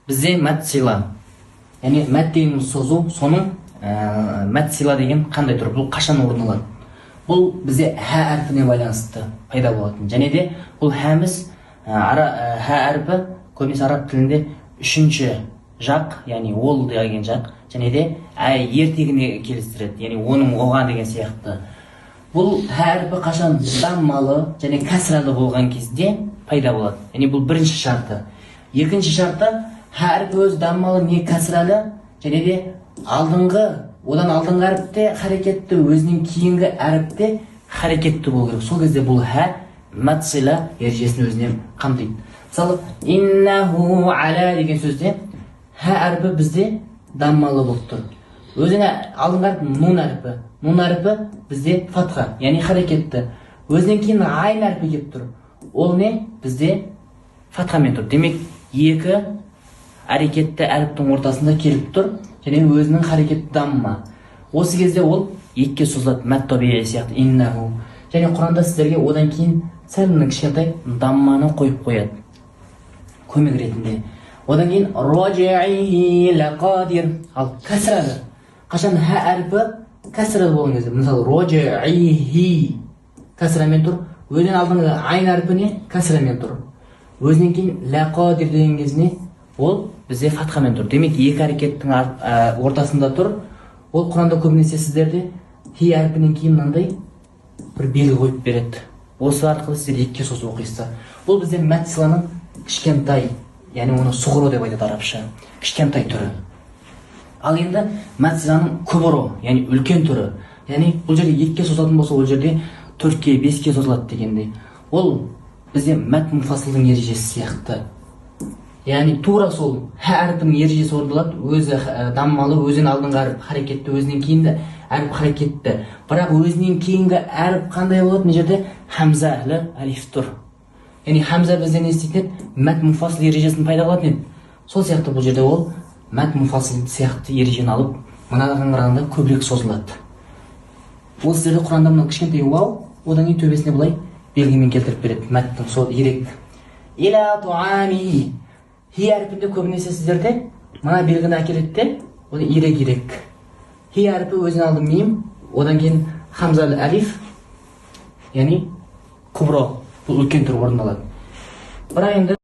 бізде мәт сила. Яғни мәт деген созу, соның мәт сила деген қандай тұр? Бұл қашан орын алады? Бұл бізде хә әрпіне байланысты пайда болатын. Және де бұл хәміз хә әрпі көбінесе араб тілінде үшінші жақ, яғни ол деген жақ, және де ертегіне келістіреді, яғни оның оған деген сияқты. Бұл хә әрпі қашан даммалы және кәсіралы болған кезде пайда болады. Яғни бұл бірінші шарты. Екінші шарты, хә әрпі өз даммалы не кәсіралы, және де одан алдыңғы әріпте харекетті, өзінен кейінгі әріпте харекетті болу керек. Сол кезде бұл хә мәт сила ережесін өзіне қамтиды. Мысалы, иннаху аля деген сөзде хә әріпі бізде даммалы болып тұр. Өзіне алдыңғы әріп нун әріпі. Нун әріпі бізде фатха, яғни харекетті. Өзінен кейін айн әріпі келіп тұр. Ол не? Бізде фатхамен тұр. Демек, екі әрекетті әріптің ортасында келіп тұр, және өзінің харекетті дамма. Осы кезде ол екіге созылады, мәт табиғи сияқты, иннаху. Және Құранда сіздерге одан кейін сәлімнің кішкентай дамманы қойып қояды, көмек ретінде. Одан кейін роджии лақадир. Ал кәсіралы. Қашан хә әріпі кәсіралы болған кезде, мысалы роджии кәсірамен тұр, өзінен алдыңғы айн әріпіне кәсірамен тұр. Өзінен кейін лақадир деген кезіне ол бізде фатхамен тұр. Демек, екі әрекеттің ортасында тұр. Ол Құранда көбінесе сіздерде хи әрпінен кейін мынандай бір белгі қойып береді. Осы арқылы сіздер екіге созып оқисыздар. Бұл бізде мәт силаның кішкентай, яғни оны суғыру деп айтады арабша, кішкентай түрі. Ал енді мәт силаның күбіру, яғни үлкен түрі. Яғни бұл жерде екіге созатын болса, ол жерде 4-ке, 5-ке созылады дегендей. Ол бізде мәт мұнфасылдың ережесі сияқты. Яғни тура сол хә әріпінің ережесі орындалады, өзі даммалы, өзінен алдыңғы әріп харекетті, өзінен кейінгі әріп харекетті. Бірақ өзінен кейінгі әріп қандай болады? Мына жерде хамза алиф тұр. Яғни хамза бізде не істейтін еді? Мәт мұнфасыл ережесін пайда қылатын еді. Сол сияқты бұл жерде ол мәт мұнфасыл сияқты ережені алып, мынаған қарағанда көбірек созылады. Ол сіздерде Құранда мына кішкентай уау, одан кейін төбесіне былай белгімен келтіріп береді, мәттің сол ерек. Иля туами. Хи әрпінде көбінесе сіздерде мына белгіні әкеледі де, ол ерек. Хи әрпі өзін алды мим, одан кейін хамзалы алиф, яғни күбро, бұл үлкен түр орындалады. Бірақ енді